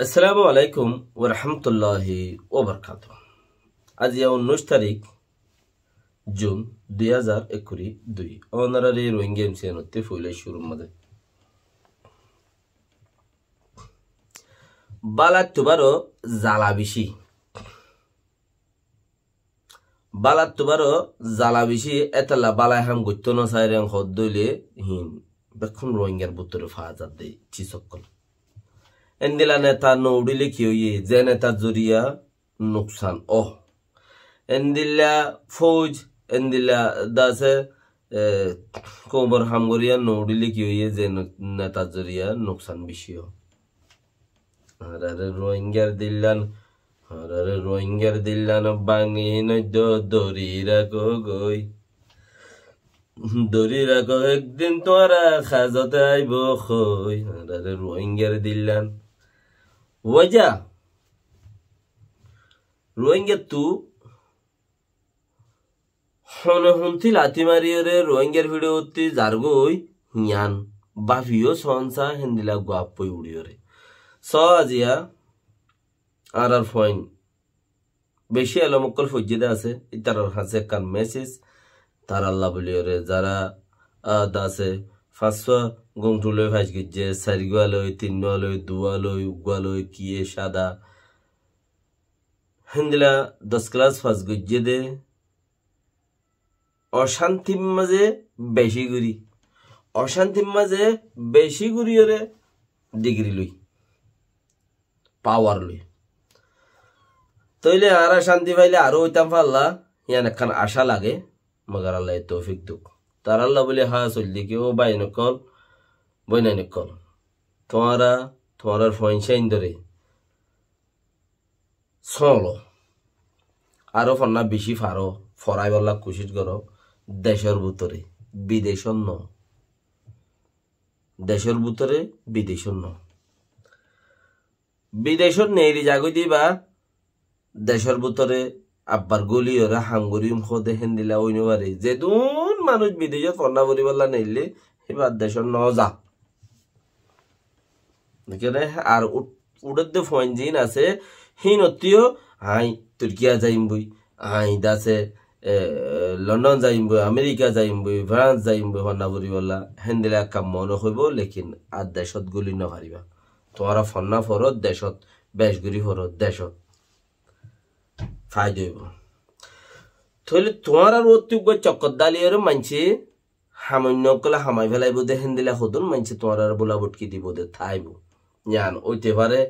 আসসালামু আলাইকুম ওয়া রাহমাতুল্লাহি ওয়া বারাকাতুহু। আজ 19 তারিখ জুন 2022 অনারারি রোহিঙ্গা এমসিএনতে ফুলে শুরু মধ্যে বালাক তুবারো জালাবিশি এতলা বালাই হাম গত্তন সাইরেন হদ্দইলে হিন বেক্ষণ রোহিঙ্গার বুতরে ফাজাত দেই চিসকল এন্দিলা নেতা নৌডিলে কি হইয়ে যে নেতা জরিয়া নুকসান এন্দিলা ফৌজ এন্দিলা দাসে কোবর হামগরিয়া নৌডিলে কি হইয়ে যে নেতা জরিয়া নুকসান বেশি আরে রোহিঙ্গার দিল্লান বাঙি নদ্য দরি রাখো একদিন তোরা খাজতে আইব খই আরে রোহিঙ্গার দিল্লান ওয়াজা রোহিঙ্গা তু হনহন্তি লাথি মারিয়রে রোহিঙ্গার ভিডিও হতে জারগই হিয়ান বাফিও সনসা হেন্দিলা গুয়াপই উড়িয়রে স আজিয়া আর ফয়েন বেশি এলমকল ফজ্জিদে আছে ইতারার হাসে কান মেসেজ তার আল্লাহ বলিয়রে যারা দাসে ফাঁসা গংটুলই ফাঁস গিয়ে সারিগুয়ালই তিনগুয়ালই দুয়ালই উগুয়ালই কিয়ে সাদা হিন্দিলা 10 ক্লাস ফাঁস গিয়ে দে অশান্তির মাঝে বেশি গুড়ি ওরে ডিগ্রি লই পাওয়ার লই তইলে আর শান্তি পাইলে আরো হইতাম পারলা ইয়ান একখান আশা লাগে মগার আল্লাহ তৌফিক দুক তার আল্লাহ বলে হা চললি কি ও বাইনকল বইনানিকল তোমার ফইনসাইন ধরে চলো আরো ফন্না বেশি ফারো ফরাই বল্লা কুশিস করো দেশের ভিতরে বিদেশন ন দেশের ভিতরে বিদেশন ন বিদেশন নেই জাগই দিবা দেশের ভিতরে আব্বার গলি ওরা হাঙ্গুরিম খোদে হেন্দিলা ওইনবারে যে দুন মানুষ বিদেশে ফন্না পরিবাল্লা নেইলে এবার দেশের ন যা আর উড়ের যে ফয়েন জিন আছে হিন অতিও হাই তুর্কিয়া যাইম বই হাই দাসে লন্ডন যাইম বই আমেরিকা যাইম বই ফ্রান্স যাইম বই ফন্না পরিবাল্লা হেন্দিলা কাম মনে হইব লেকিন আর দেশত গলি ন পারিবা তোমারা ফন্না ফরত দেশত বেশগুড়ি ফরত দেশত ফায়দা হইব তাহলে তোমার আর অত্যুগ চক্কর দালিয়ে মানছে সামান্য কলে হামাই ফেলাইব দে হেন্দিলা হতুন মানছে তোমার আর বোলা বটকি দিব দে থাইব জান ওইতে পারে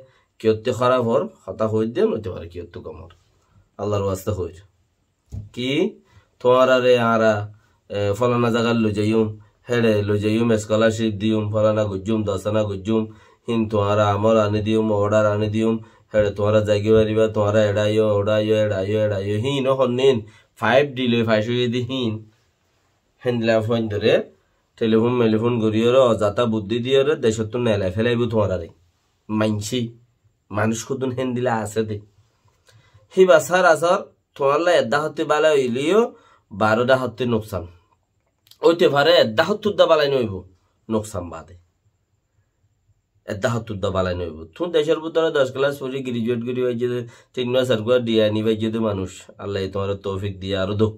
কিয়তে খারাপ হর হতা হই দেন ওইতে পারে কিয়তে কমর আল্লাহর ওয়াস্তে হই কি তোমার আরে আরা ফলানা জায়গা লো যাইম হেড়ে লো যাইম স্কলারশিপ দিম ফলানা গুজুম দশানা গুজুম হিন তোমারা আমর আনি দিম অর্ডার আনি দিম হেড়ে তোমারা জাগি পারিবা তোমারা এড়াইও হিন হন্নিন 5 দিলে 5 দি হিন হেন্দিলা ফোন ধরে টেলিফোন গড়িয়রে অজাতা বুদ্ধি দিয়রে দেশত নেলা ফেলাইব তোমার আরে মানুষ খুদুন হেন্দিলা আছে দে হি বাসার আসর তোমারলা এদ্দা হতে বালা হইলিও 12টা হতে নোকসান ওইতে পারে এদ্দা হত্তর বালাই নইব নোকসান বাদে এদ্দা হত্তর বালাই নইব তুই দেশের ভিতরে 10 ক্লাস পড়ি গ্রাজুয়েট করি হয়ে যে 3 মাস আর গুয়া দিয়া নিবাই যদি মানুষ আল্লাহ তোমার তৌফিক দিয়ে আরো দোক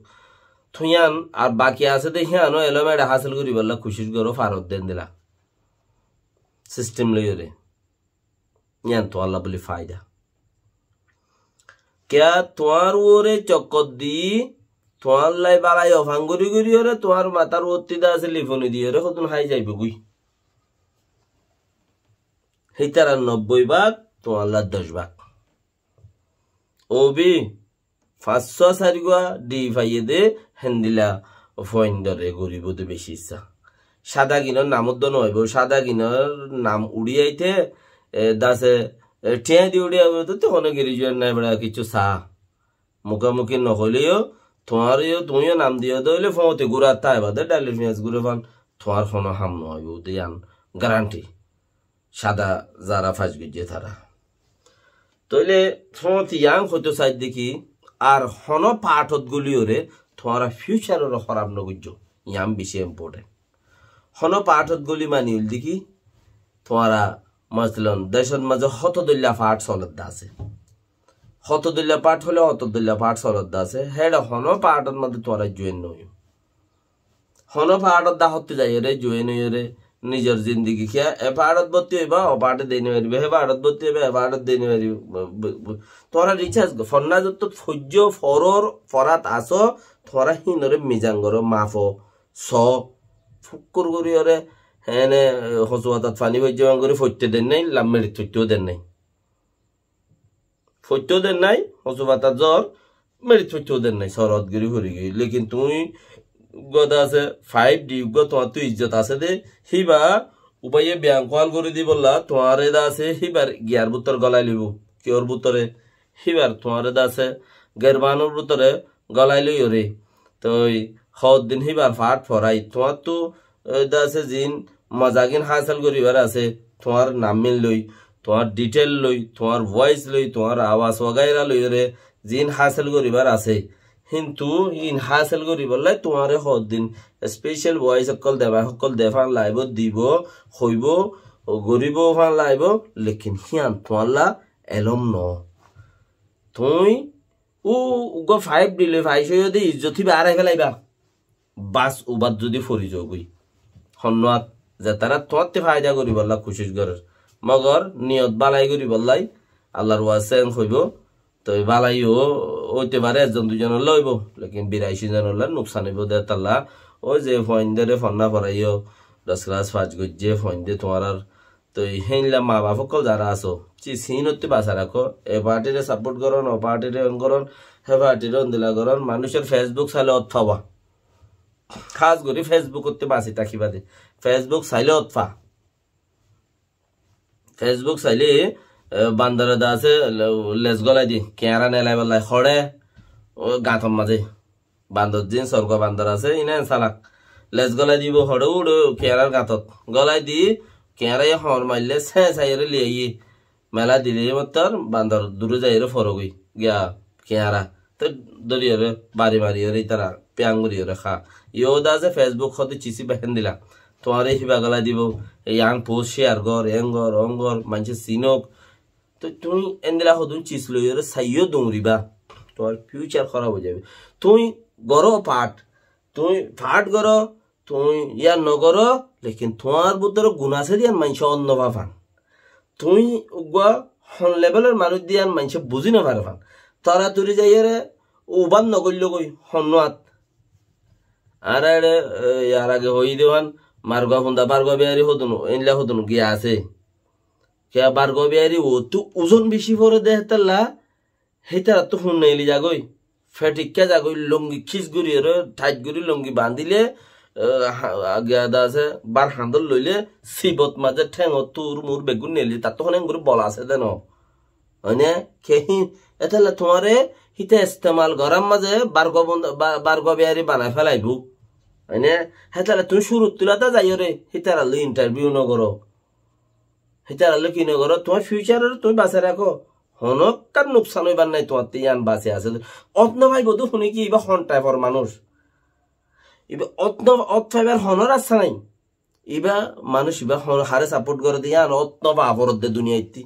থুইয়ান আর বাকি আছে দেখি আনো এলোমেডা হাসিল করি বললা খুশির করো ফারত দেন দিলা সিস্টেম লইরে ইয়ান তো আল্লাহ বলি ফায়দা क्या তোমার ওরে চক্কর দি তোমার লাই বালাই অভাঙ্গরি করি ওরে তোমার মাথার ওত্তিদা আছে লিফনি দিয়ে রে কতন হাই যাইবে গুই হেতার 90 ভাগ তোমার আল্লাহ 10 ভাগ ওবি 500 সারিগুয়া ডি ফাইয়ে দে হেন্দিলা ফয়েন্ডরে গরিব দে বেশি ইচ্ছা সাদা গিনর নামদ্দ নইব সাদা গিনর নাম উড়িয়াইতে দাসে ঠেঁ দি উড়িয়া তো তখন গ্রাজুয়েট নাই বেড়া কিছু চা মুখামুখি নহলেও তুমিও নাম দিও দইলে ফোঁতে গুড়া তাই বাদে ডালি পেঁয়াজ গুড়ে পান তোমার কোনো হাম নইব দিয়ান গ্যারান্টি সাদা যারা ফাঁস গিয়ে তারা তইলে ফোঁত ইয়াং হয়তো চাই দেখি আর হন পাঠত গুলিওরে তোমার ফিউচারের খারাপ নগুজ ইয়াম বেশি ইম্পর্টেন্ট হন পাঠত গলি মানিল দেখি তোমারা মসলন দেশের মাঝে হতদুল্লা পাঠ চলত আছে হতদুল্লা পাঠ হলে হতদুল্লা পাঠ চলত আছে হেড হন পাঠের মধ্যে তোরা জয়েন নই হন পাঠত দা হতে যাই রে জয়েন হই রে নিজের জিন্দগি খিয়া এ পাঠত ভর্তি হইবা ও পাঠে দেই নিবারিবে হে পাঠত ভর্তি হইবা এ পাঠত দেই নিবারিবে তোরা রিচার্জ ফন্না যত সহ্য ফরর ফরাত আসো তোরা হিনরে মিজাঙ্গর মাফ স ফুক্কর করি ওরে হেনে হসুয়াতাত পানি বৈজ্য করে ফইতে দেন নাই লাম্মের থইতেও দেন নাই ফইতেও দেন নাই হসুয়াতাত জ্বর মেরি থইতেও দেন নাই শরৎ গিরি হরি গই লেকিন তুই গদা আছে 5D গো তোমার তো ইজ্জত আছে দে হিবা উপায়ে ব্যাংক কল করে দি বললা তোমার এদা আছে হিবার গিয়ার বুতর গলাই লিব কিওর বুতরে হিবার তোমার এদা আছে গেরবানোর বুতরে গলাই লই রে তো হদ দিন হিবার ফাট ফরাই তোমার তো এদা আছে জিন মজাগিন হাসিল করিবার আছে তোমার নাম মিল লই তোমার ডিটেল লই তোমার ভয়েস লই তোমার আওয়াজ ওগাইরা লই রে জিন হাসিল করিবার আছে কিন্তু ইন হাসিল করিবলাই তোমারে হদ দিন স্পেশাল ভয়েস সকল দেফান লাইব দিব হইব গরিব ফান লাইব লেকিন হিয়ান তোমাল্লা এলম ন তুই ও গো 5 দিলে 5 যদি ইজ্জতি বাড়াই ফেলাইবা বাস উবাদ যদি ফরি যাবই হন্নাত যে তারা তোতে ফায়দা করি বললা খুশিস ঘরের মগর নিয়ত বালাই করি বললাই আল্লাহর ওয়াসেন হইব তো বালাইও হইতে পারে একজন দুজন লইব লেকিন 82 জন হলে নুকসান হইব দে তাল্লা ওই যে ফইন্দরে ফন্না পড়াইও 10 ক্লাস 5 গজ্জে ফইন্দে তোমার আর তো হেইলা মা বাপ সকল যারা আছো চি সিন হতে বাসা রাখো এ পার্টিরে সাপোর্ট করন ও পার্টিরে করন হে পার্টিরে অন্দিলা করন মানুষের ফেসবুক চাইলে অথবা খাস করে ফেসবুক করতে বাসি তাকিবা দে ফেসবুক চাইলে অথফা ফেসবুক চাইলে বান্দরে দা আছে লেজ গলাই দি কেয়ারা নেলাই বলাই খড়ে ও গাঁথর মাঝে বান্দর দিন স্বর্গ বান্দর আছে ইনে চালাক লেজ গলাই দিব খড়ে উড়ো কেয়ারার গাঁথত গলাই দি কেয়ারাই হর মারলে সে চাইরে লিয়ে মেলা দিলে মতর বান্দর দূরে যাইরে ফরগই গিয়া কেয়ারা তো দরিয়রে বাড়ি বাড়িরে তারা প্যাঙ্গুরিয়রে খা ইও দা আছে ফেসবুক হতে চিসি বেহেন দিলা তোমার এই হিবা গলা দিব এই আং পোস্ট শেয়ার গর এঙ্গর অঙ্গর মানুষের সিনক তো তুমি এন্দিলা হদুন চিস লইরে সাইও দৌড়িবা তোমার ফিউচার খারাপ হয়ে যাবে তুই গরো পাঠ তুই পাঠ গরো তুই ইয়া নগর লেকিন তোমার ভিতরে গুণ আছে দিয়ান মানুষ অন্য ভাবান তুই হন লেভেলের মানুষ দিয়ান মানুষ বুঝি না পারবান তারা তুরি যাইরে ওবান নগল্য কই হন্নাত আর ইয়ার আগে হই দেওয়ান মার্গা ফোন্দা বার্গা বিহারি হতুন এনলা হতুন গিয়া আছে কে বার্গা বিহারি ও তো ওজন বেশি পরে দেহতাল্লা হেতারা তো শুন নাইলি যাগই ফেটিকা যাগই লঙ্গি খিস গুড়ি ঠাইট গুড়ি লঙ্গি বান্ধিলে গিয়াদা আছে বার হান্দল লইলে শিবত মাঝে ঠেঙ তোর মোর বেগুন নেলি তার তখন এম করে বলা আছে দেন হয়নে খেহি এতালে তোমারে হিতে ইস্তেমাল গরম মাঝে বার্গা বিহারি বানাই ফেলাইব হয়নে হেতালে তুমি শুরু তুলাতে যাইও রে হিতারালে ইন্টারভিউ নগর হিতারালে কি নগর তোমার ফিউচারের তুমি বাঁচে রাখো হনক কার নুকসান হইবার নাই তোমার ইয়ান বাঁচে আছে অত্ন ভাই বধু শুনি কি এবার হন টাইপর মানুষ এবার অত ফাইবার হনর আসছে নাই এবার মানুষ এবার হারে সাপোর্ট করে দিয়ে আন অত্ন বা আবরত দে দুনিয়া ইতি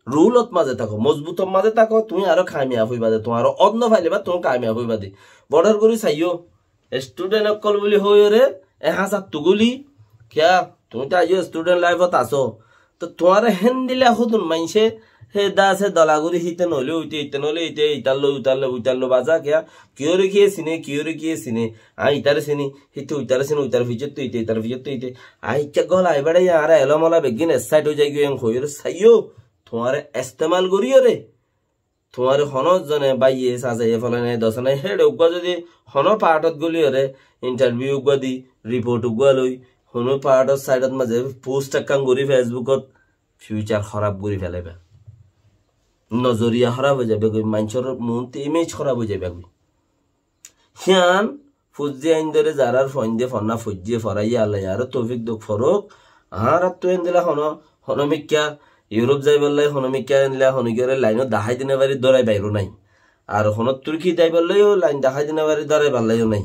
রুলত মাঝে থাকো মজবুতর মাঝে থাকো তুমি আরো কামিয়াব হইবা দে তোমার অন্য ফাইলে বা তুমি কামিয়াব হইবা দে বর্ডার করি চাইও স্টুডেন্ট অকল বলি হই রে এহাজার তুগুলি কিয়া তুমি তো আইও স্টুডেন্ট লাইফত আছো তো তোমার হেন দিলে হতুন মাইনসে হে দা আছে দলাগুড়ি হিতে নলে উইতে ইতে নলে ইতে ইতারলো উইতারলো বাজা কিয়া কিয়রে কিয়ে চিনে ইতারে চিনি হিতে উইতারে চিনি উইতার ভিজত তো ইতে ইতার ভিজত তো ইতে আইকা গল আইবারে আর এলমলা বেগিন এসাইড হয়ে যাই গিয়ে হইরে চাইও তোমার ইস্তেমাল করিও রে তোমার হনত জনে বাইয়ে সাজাইয়ে ফেলে দশ নাই হেড উগুয়া যদি হন পার্টত গলি রে ইন্টারভিউ উগুয়া দি রিপোর্ট উগুয়া লই হন পার্টত সাইডত মাঝে পোস্ট একাং করি ফেসবুকত ফিউচার খারাপ করে ফেলাইবা নজরিয়া খারাপ হয়ে যাবে মানুষের মনতে ইমেজ খারাপ হয়ে যাবে হিয়ান ফুজি আইন ধরে যারার ফন্দে ফন্না ফুজিয়ে ফরাইয়া আল্লাহ আর তৌফিক দুঃখ ফরক আর তো এন দিলা হনমিকা ইউরোপ যাই বললাই হনমিকা এনলা হনিগরে লাইনত দেখাই দিনে বাড়ি দরাই বাইরো নাই আর হনত তুর্কি যাই বললেও লাইন দেখাই দিনে বাড়ি দরাই পারলাইও নাই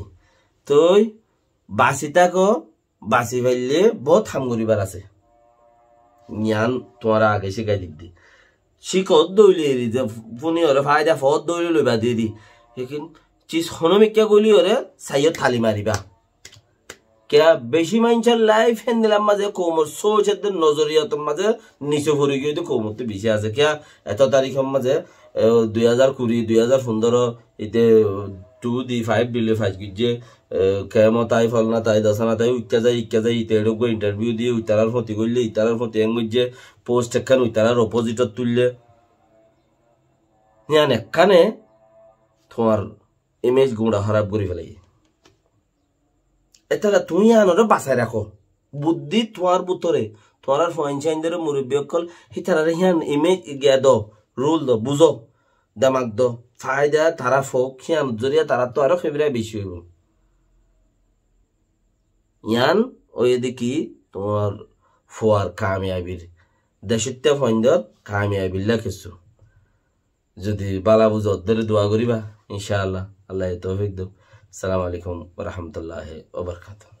তুই বাঁচি থাকো বাঁচি পাইলে বহুত হাম করিবার আছে ইয়ান তোমার আগে শিখাই দিদি শিখত দৌলি এরি যে পুনি হরে ফায়দা ফত দৌলি লইবা দিয়ে দি লেকিন চিজ হনমিকা গলি হরে সাইয়ত থালি মারিবা কে বেশি মানুষের লাইফ হ্যান্ডেলার মাঝে কোমর সোচের নজরিয়াতের মাঝে নিচে ভরে গিয়ে তো কোমরতে বেশি আছে কে এত তারিখের মাঝে 2020 2015 এতে 2 দি 5 দিলে 5 গিয়ে কেমন তাই ফল না তাই দশা না তাই উইকা যায় ইতে এরকম ইন্টারভিউ দিয়ে উইতারার ফতি করলে ইতারার ফতি এঙ্গুজে পোস্ট একখান উইতারার অপোজিটর তুললে ইয়ান একখানে তোমার ইমেজ গুঁড়া খারাপ করে ফেলাই এটা তুমি আনরে বাঁচাই রাখো বুদ্ধি তোমার ভিতরে তোমার আর ফয়েনচাইনদের মুরব্বী অকল হিতারে হিয়ান ইমেজ গিয়া দ রুল দ বুঝো দামাক দ ফায়দা তারা ফোক হিয়ান জরিয়া তারা তো আরো ফেব্রাই বেশি হইব ইয়ান ওই দেখি তোমার ফোয়ার কামিয়াবির দেশত্য ফয়েন্দর কামিয়াবির লাখেছো যদি বালা বুঝো ধরে দোয়া করিবা ইনশাআল্লাহ আল্লাহ তৌফিক দেব। আসসালামু আলাইকুম ওয়া রাহমাতুল্লাহি ওয়া বারাকাতুহু।